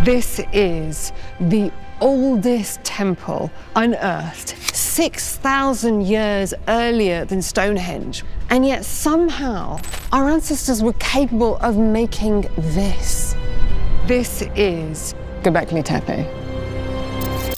This is the oldest temple unearthed 6,000 years earlier than Stonehenge. And yet somehow our ancestors were capable of making this. This is Göbekli Tepe.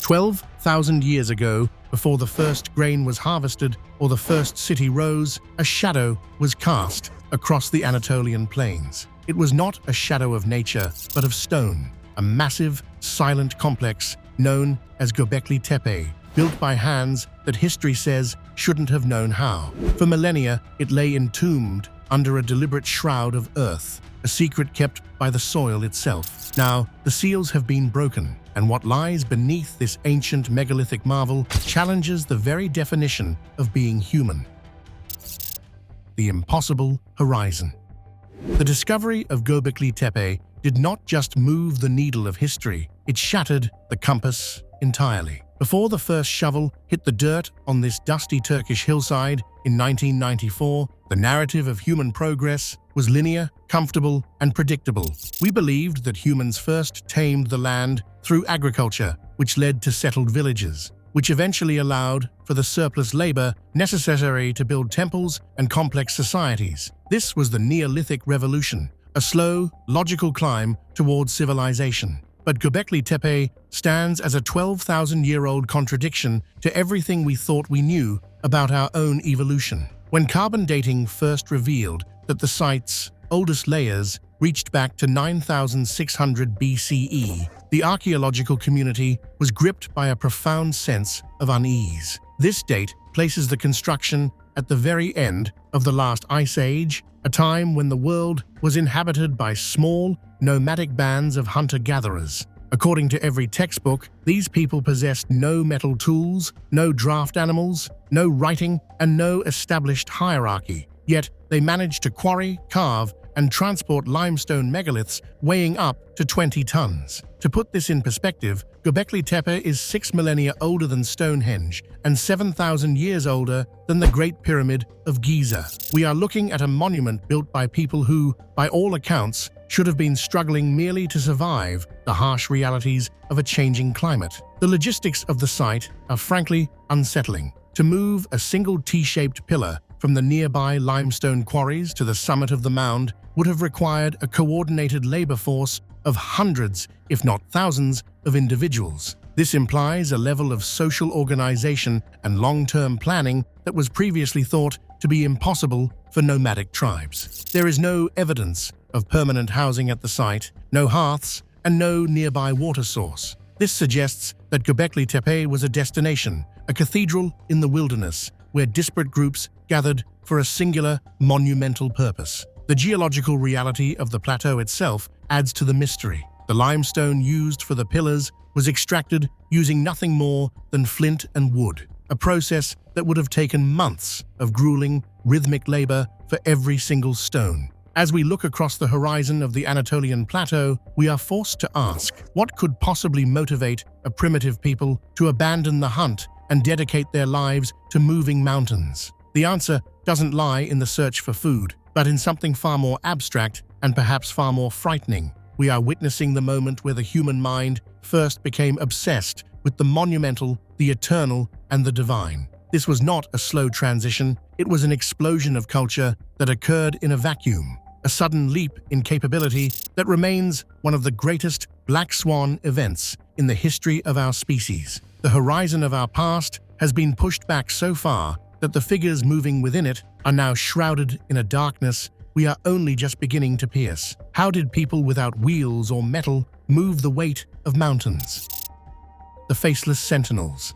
12,000 years ago, before the first grain was harvested or the first city rose, a shadow was cast across the Anatolian plains. It was not a shadow of nature, but of stone, a massive, silent complex known as Göbekli Tepe, built by hands that history says shouldn't have known how. For millennia, it lay entombed under a deliberate shroud of earth, a secret kept by the soil itself. Now, the seals have been broken, and what lies beneath this ancient megalithic marvel challenges the very definition of being human. The impossible horizon. The discovery of Göbekli Tepe did not just move the needle of history, it shattered the compass entirely. Before the first shovel hit the dirt on this dusty Turkish hillside in 1994, the narrative of human progress was linear, comfortable, and predictable. We believed that humans first tamed the land through agriculture, which led to settled villages, which eventually allowed for the surplus labor necessary to build temples and complex societies. This was the Neolithic revolution, a slow, logical climb towards civilization. But Göbekli Tepe stands as a 12,000-year-old contradiction to everything we thought we knew about our own evolution. When carbon dating first revealed that the site's oldest layers reached back to 9,600 BCE, the archaeological community was gripped by a profound sense of unease. This date places the construction at the very end of the last ice age, a time when the world was inhabited by small, nomadic bands of hunter-gatherers. According to every textbook, these people possessed no metal tools, no draft animals, no writing, and no established hierarchy. Yet they managed to quarry, carve, and transport limestone megaliths weighing up to 20 tons. To put this in perspective, Göbekli Tepe is 6 millennia older than Stonehenge and 7,000 years older than the Great Pyramid of Giza. We are looking at a monument built by people who, by all accounts, should have been struggling merely to survive the harsh realities of a changing climate. The logistics of the site are frankly unsettling. To move a single T-shaped pillar from the nearby limestone quarries to the summit of the mound would have required a coordinated labor force of hundreds, if not thousands, of individuals. This implies a level of social organization and long-term planning that was previously thought to be impossible for nomadic tribes. There is no evidence of permanent housing at the site, no hearths, and no nearby water source. This suggests that Göbekli Tepe was a destination, a cathedral in the wilderness, where disparate groups gathered for a singular, monumental purpose. The geological reality of the plateau itself adds to the mystery. The limestone used for the pillars was extracted using nothing more than flint and wood, a process that would have taken months of grueling, rhythmic labor for every single stone. As we look across the horizon of the Anatolian plateau, we are forced to ask, what could possibly motivate a primitive people to abandon the hunt and dedicate their lives to moving mountains? The answer doesn't lie in the search for food, but in something far more abstract and perhaps far more frightening. We are witnessing the moment where the human mind first became obsessed with the monumental, the eternal, and the divine. This was not a slow transition, it was an explosion of culture that occurred in a vacuum, a sudden leap in capability that remains one of the greatest black swan events in the history of our species. The horizon of our past has been pushed back so far that the figures moving within it are now shrouded in a darkness we are only just beginning to pierce. How did people without wheels or metal move the weight of mountains? The faceless sentinels.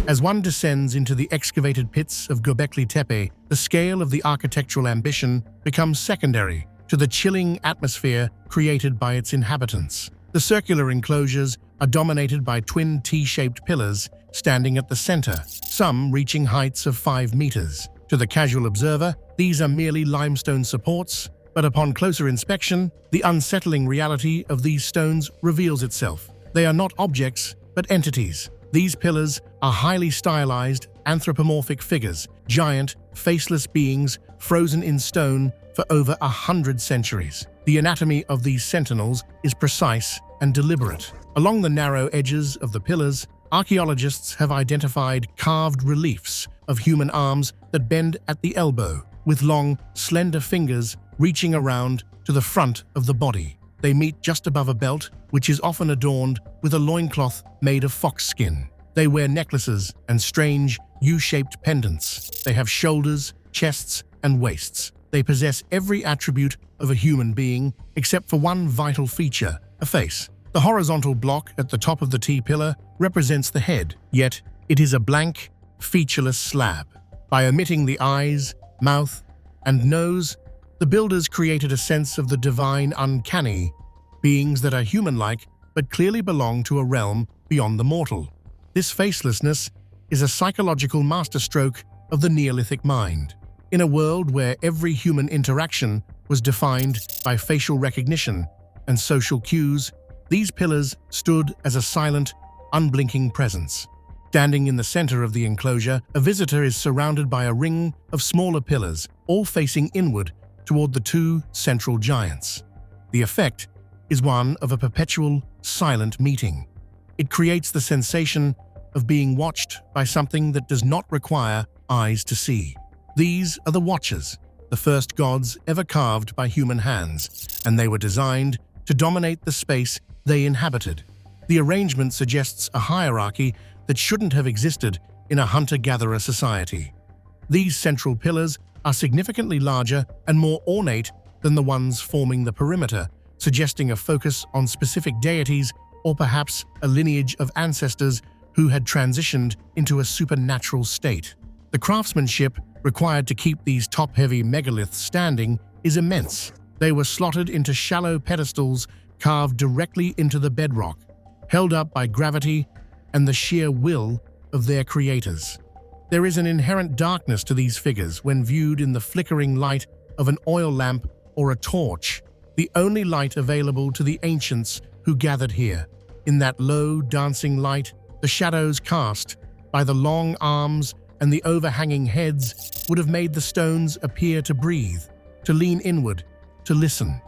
As one descends into the excavated pits of Göbekli Tepe, the scale of the architectural ambition becomes secondary to the chilling atmosphere created by its inhabitants. The circular enclosures are dominated by twin T-shaped pillars standing at the center, some reaching heights of 5 meters. To the casual observer, these are merely limestone supports, but upon closer inspection, the unsettling reality of these stones reveals itself. They are not objects, but entities. These pillars are highly stylized, anthropomorphic figures, giant, faceless beings frozen in stone for over 100 centuries. The anatomy of these sentinels is precise and deliberate. Along the narrow edges of the pillars, archaeologists have identified carved reliefs of human arms that bend at the elbow, with long, slender fingers reaching around to the front of the body. They meet just above a belt, which is often adorned with a loincloth made of fox skin. They wear necklaces and strange, U-shaped pendants. They have shoulders, chests, and waists. They possess every attribute of a human being except for one vital feature, a face. The horizontal block at the top of the T-pillar represents the head, yet it is a blank, featureless slab. By omitting the eyes, mouth, and nose, the builders created a sense of the divine uncanny, beings that are human-like but clearly belong to a realm beyond the mortal. This facelessness is a psychological masterstroke of the Neolithic mind. In a world where every human interaction was defined by facial recognition and social cues, these pillars stood as a silent, unblinking presence. Standing in the center of the enclosure, a visitor is surrounded by a ring of smaller pillars, all facing inward toward the two central giants. The effect is one of a perpetual, silent meeting. It creates the sensation of being watched by something that does not require eyes to see. These are the Watchers, the first gods ever carved by human hands, and they were designed to dominate the space they inhabited. The arrangement suggests a hierarchy that shouldn't have existed in a hunter-gatherer society. These central pillars are significantly larger and more ornate than the ones forming the perimeter, suggesting a focus on specific deities or perhaps a lineage of ancestors who had transitioned into a supernatural state. The craftsmanship required to keep these top-heavy megaliths standing is immense. They were slotted into shallow pedestals carved directly into the bedrock, held up by gravity and the sheer will of their creators. There is an inherent darkness to these figures when viewed in the flickering light of an oil lamp or a torch, the only light available to the ancients who gathered here. In that low, dancing light, the shadows cast by the long arms and the overhanging heads would have made the stones appear to breathe, to lean inward, to listen.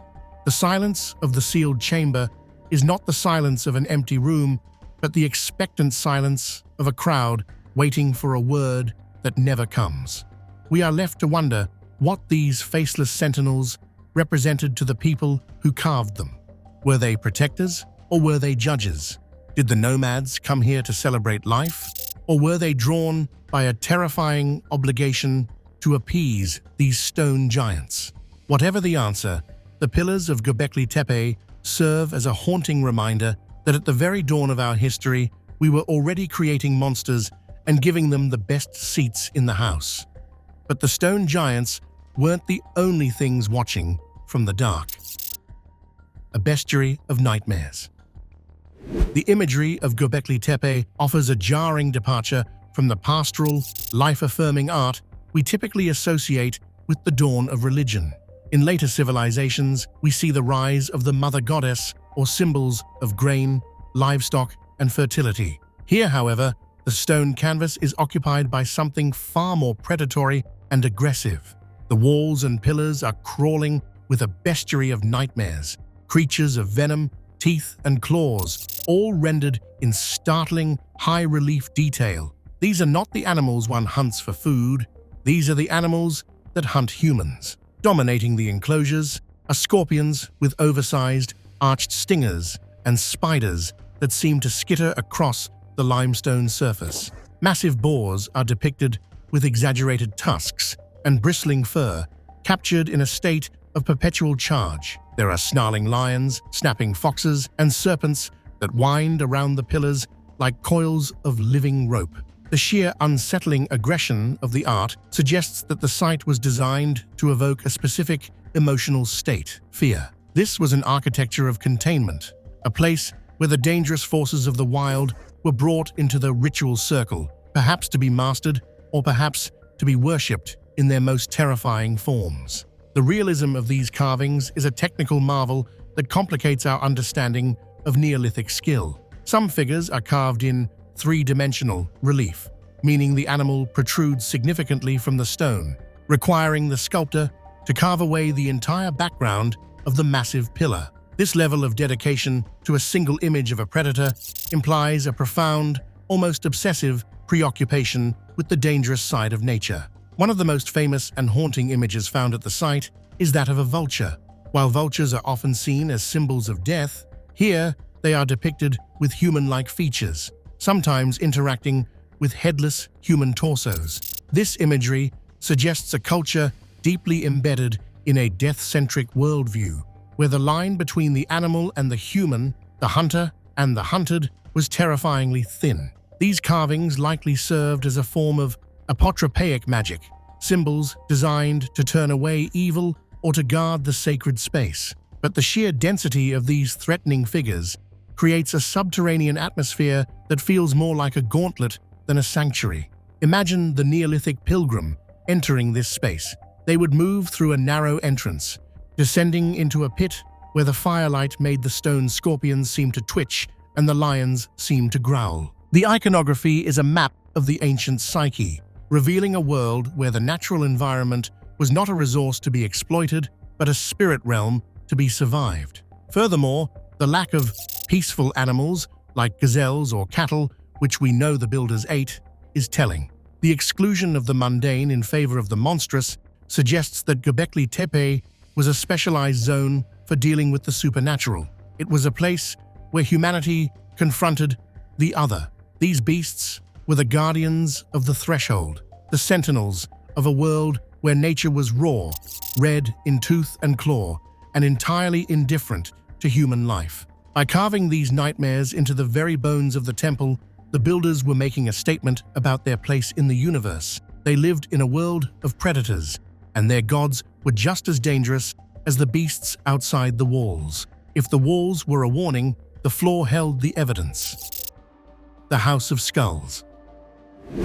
The silence of the sealed chamber is not the silence of an empty room, but the expectant silence of a crowd waiting for a word that never comes. We are left to wonder what these faceless sentinels represented to the people who carved them. Were they protectors or were they judges? Did the nomads come here to celebrate life, or were they drawn by a terrifying obligation to appease these stone giants? Whatever the answer, the pillars of Göbekli Tepe serve as a haunting reminder that at the very dawn of our history, we were already creating monsters and giving them the best seats in the house. But the stone giants weren't the only things watching from the dark. A bestiary of nightmares. The imagery of Göbekli Tepe offers a jarring departure from the pastoral, life-affirming art we typically associate with the dawn of religion. In later civilizations, we see the rise of the mother goddess, or symbols of grain, livestock, and fertility. Here, however, the stone canvas is occupied by something far more predatory and aggressive. The walls and pillars are crawling with a bestiary of nightmares, creatures of venom, teeth, and claws, all rendered in startling, high-relief detail. These are not the animals one hunts for food. These are the animals that hunt humans. Dominating the enclosures are scorpions with oversized, arched stingers and spiders that seem to skitter across the limestone surface. Massive boars are depicted with exaggerated tusks and bristling fur, captured in a state of perpetual charge. There are snarling lions, snapping foxes, and serpents that wind around the pillars like coils of living rope. The sheer unsettling aggression of the art suggests that the site was designed to evoke a specific emotional state, fear. This was an architecture of containment, a place where the dangerous forces of the wild were brought into the ritual circle, perhaps to be mastered or perhaps to be worshipped in their most terrifying forms. The realism of these carvings is a technical marvel that complicates our understanding of Neolithic skill. Some figures are carved in three-dimensional relief, meaning the animal protrudes significantly from the stone, requiring the sculptor to carve away the entire background of the massive pillar. This level of dedication to a single image of a predator implies a profound, almost obsessive preoccupation with the dangerous side of nature. One of the most famous and haunting images found at the site is that of a vulture. While vultures are often seen as symbols of death, here they are depicted with human-like features, sometimes interacting with headless human torsos. This imagery suggests a culture deeply embedded in a death-centric worldview, where the line between the animal and the human, the hunter and the hunted, was terrifyingly thin. These carvings likely served as a form of apotropaic magic, symbols designed to turn away evil or to guard the sacred space. But the sheer density of these threatening figures creates a subterranean atmosphere that feels more like a gauntlet than a sanctuary. Imagine the Neolithic pilgrim entering this space. They would move through a narrow entrance, descending into a pit where the firelight made the stone scorpions seem to twitch and the lions seem to growl. The iconography is a map of the ancient psyche, revealing a world where the natural environment was not a resource to be exploited, but a spirit realm to be survived. Furthermore, the lack of peaceful animals like gazelles or cattle, which we know the builders ate, is telling. The exclusion of the mundane in favor of the monstrous suggests that Göbekli Tepe was a specialized zone for dealing with the supernatural. It was a place where humanity confronted the other. These beasts were the guardians of the threshold, the sentinels of a world where nature was raw, red in tooth and claw, and entirely indifferent to human life. By carving these nightmares into the very bones of the temple, the builders were making a statement about their place in the universe. They lived in a world of predators, and their gods were just as dangerous as the beasts outside the walls. If the walls were a warning, the floor held the evidence. The House of Skulls.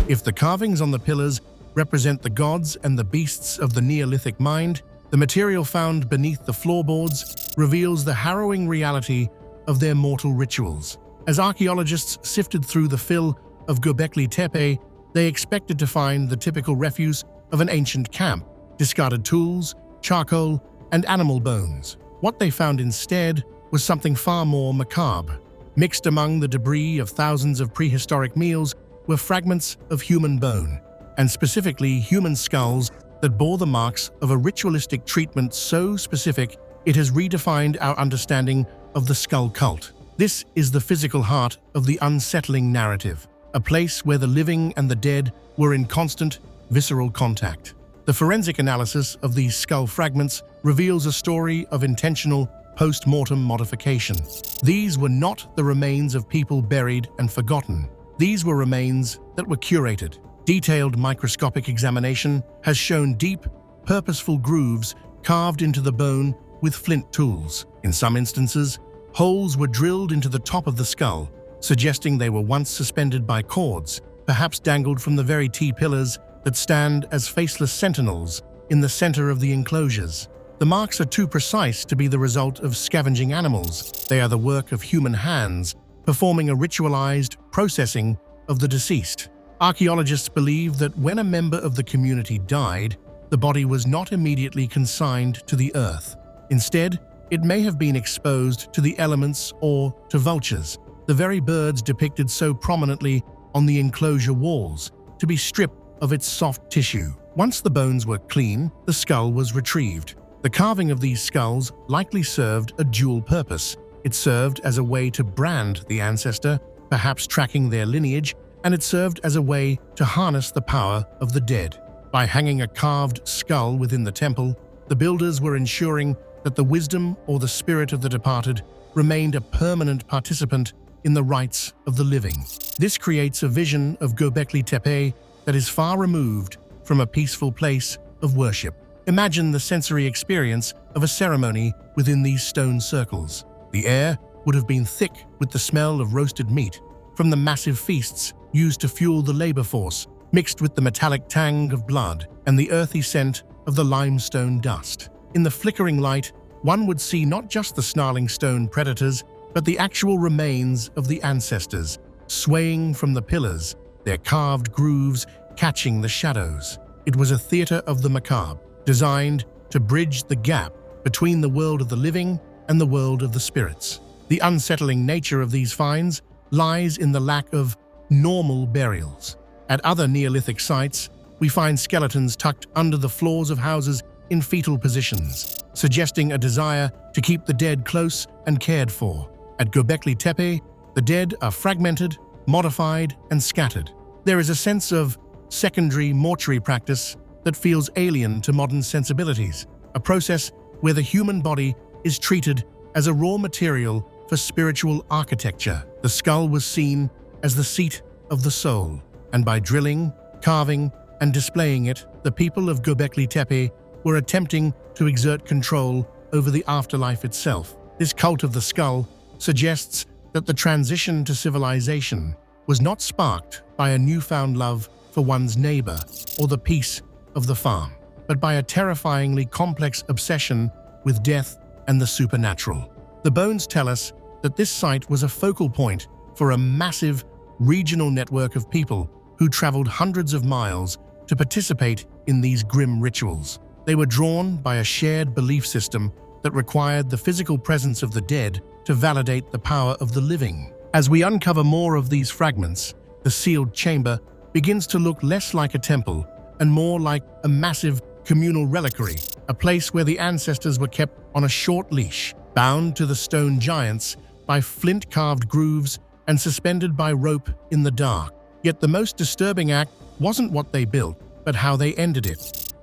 If the carvings on the pillars represent the gods and the beasts of the Neolithic mind, the material found beneath the floorboards reveals the harrowing reality of their mortal rituals. As archaeologists sifted through the fill of Gobekli Tepe, they expected to find the typical refuse of an ancient camp: discarded tools, charcoal, and animal bones. What they found instead was something far more macabre. Mixed among the debris of thousands of prehistoric meals were fragments of human bone, and specifically human skulls that bore the marks of a ritualistic treatment so specific it has redefined our understanding of the skull cult. This is the physical heart of the Unsettling narrative, a place where the living and the dead were in constant, visceral contact. The forensic analysis of these skull fragments reveals a story of intentional post-mortem modification. These were not the remains of people buried and forgotten. These were remains that were curated. Detailed microscopic examination has shown deep, purposeful grooves carved into the bone with flint tools. In some instances, holes were drilled into the top of the skull, suggesting they were once suspended by cords, perhaps dangled from the very T-pillars that stand as faceless sentinels in the center of the enclosures. The marks are too precise to be the result of scavenging animals. They are the work of human hands, performing a ritualized processing of the deceased. Archaeologists believe that when a member of the community died, the body was not immediately consigned to the earth. Instead, it may have been exposed to the elements or to vultures, the very birds depicted so prominently on the enclosure walls, to be stripped of its soft tissue. Once the bones were clean, the skull was retrieved. The carving of these skulls likely served a dual purpose. It served as a way to brand the ancestor, perhaps tracking their lineage, and it served as a way to harness the power of the dead. By hanging a carved skull within the temple, the builders were ensuring that the wisdom or the spirit of the departed remained a permanent participant in the rites of the living. This creates a vision of Gobekli Tepe that is far removed from a peaceful place of worship. Imagine the sensory experience of a ceremony within these stone circles. The air would have been thick with the smell of roasted meat from the massive feasts used to fuel the labor force, mixed with the metallic tang of blood and the earthy scent of the limestone dust. In the flickering light, one would see not just the snarling stone predators, but the actual remains of the ancestors, swaying from the pillars, their carved grooves catching the shadows. It was a theater of the macabre, designed to bridge the gap between the world of the living and the world of the spirits. The unsettling nature of these finds lies in the lack of normal burials. At other Neolithic sites, we find skeletons tucked under the floors of houses in fetal positions, suggesting a desire to keep the dead close and cared for. At Gobekli Tepe, the dead are fragmented, modified, and scattered. There is a sense of secondary mortuary practice that feels alien to modern sensibilities, a process where the human body is treated as a raw material for spiritual architecture. The skull was seen as the seat of the soul, and by drilling, carving, and displaying it, the people of Göbekli Tepe were attempting to exert control over the afterlife itself. This cult of the skull suggests that the transition to civilization was not sparked by a newfound love for one's neighbor or the peace of the farm, but by a terrifyingly complex obsession with death and the supernatural. The bones tell us that this site was a focal point for a massive regional network of people who traveled hundreds of miles to participate in these grim rituals. They were drawn by a shared belief system that required the physical presence of the dead to validate the power of the living. As we uncover more of these fragments, the sealed chamber begins to look less like a temple and more like a massive communal reliquary, a place where the ancestors were kept on a short leash, bound to the stone giants by flint-carved grooves and suspended by rope in the dark. Yet the most disturbing act wasn't what they built, but how they ended it.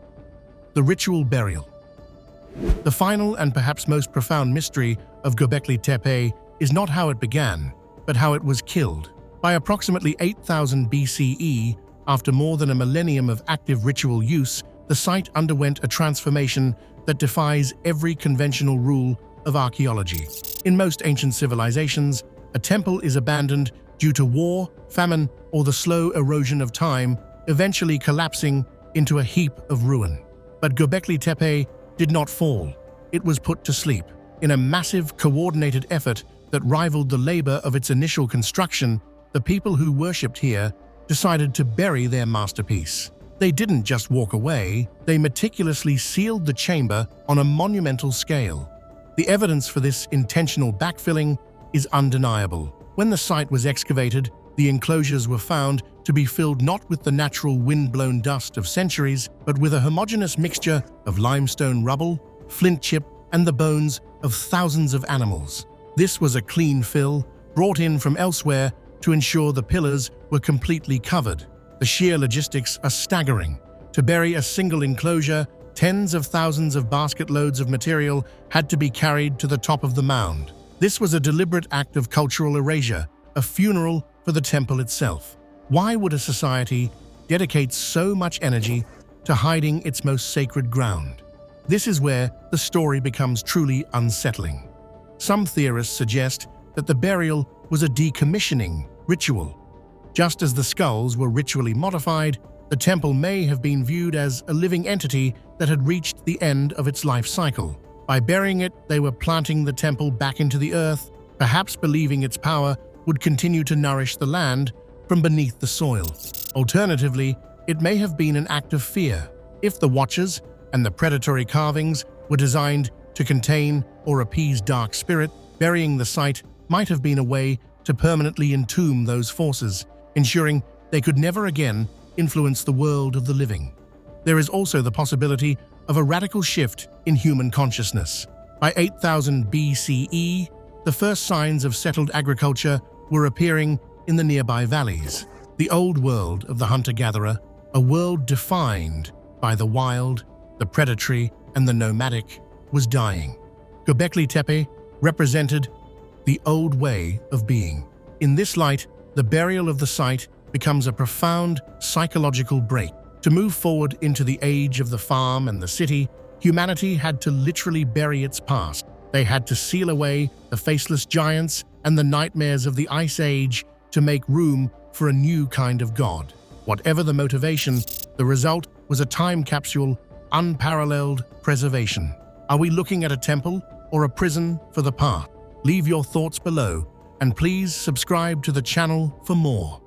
The ritual burial. The final and perhaps most profound mystery of Göbekli Tepe is not how it began, but how it was killed. By approximately 8000 BCE, after more than a millennium of active ritual use, the site underwent a transformation that defies every conventional rule of archaeology. In most ancient civilizations, a temple is abandoned due to war, famine, or the slow erosion of time, eventually collapsing into a heap of ruin. But Göbekli Tepe did not fall. It was put to sleep. In a massive, coordinated effort that rivaled the labor of its initial construction, the people who worshipped here decided to bury their masterpiece. They didn't just walk away, they meticulously sealed the chamber on a monumental scale. The evidence for this intentional backfilling is undeniable. When the site was excavated, the enclosures were found to be filled not with the natural wind-blown dust of centuries, but with a homogeneous mixture of limestone rubble, flint chip, and the bones of thousands of animals. This was a clean fill, brought in from elsewhere to ensure the pillars were completely covered. The sheer logistics are staggering. To bury a single enclosure, tens of thousands of basket loads of material had to be carried to the top of the mound. This was a deliberate act of cultural erasure, a funeral for the temple itself. Why would a society dedicate so much energy to hiding its most sacred ground? This is where the story becomes truly unsettling. Some theorists suggest that the burial was a decommissioning ritual. Just as the skulls were ritually modified, the temple may have been viewed as a living entity that had reached the end of its life cycle. By burying it, they were planting the temple back into the earth, perhaps believing its power would continue to nourish the land from beneath the soil. Alternatively, it may have been an act of fear. If the watchers and the predatory carvings were designed to contain or appease dark spirit, burying the site might have been a way to permanently entomb those forces, ensuring they could never again influence the world of the living. There is also the possibility of a radical shift in human consciousness. By 8000 BCE, the first signs of settled agriculture were appearing in the nearby valleys. The old world of the hunter-gatherer, a world defined by the wild, the predatory, and the nomadic, was dying. Göbekli Tepe represented the old way of being. In this light, the burial of the site becomes a profound psychological break. To move forward into the age of the farm and the city, humanity had to literally bury its past. They had to seal away the faceless giants and the nightmares of the Ice Age to make room for a new kind of god. Whatever the motivation, the result was a time capsule, unparalleled preservation. Are we looking at a temple or a prison for the past? Leave your thoughts below, and please subscribe to the channel for more.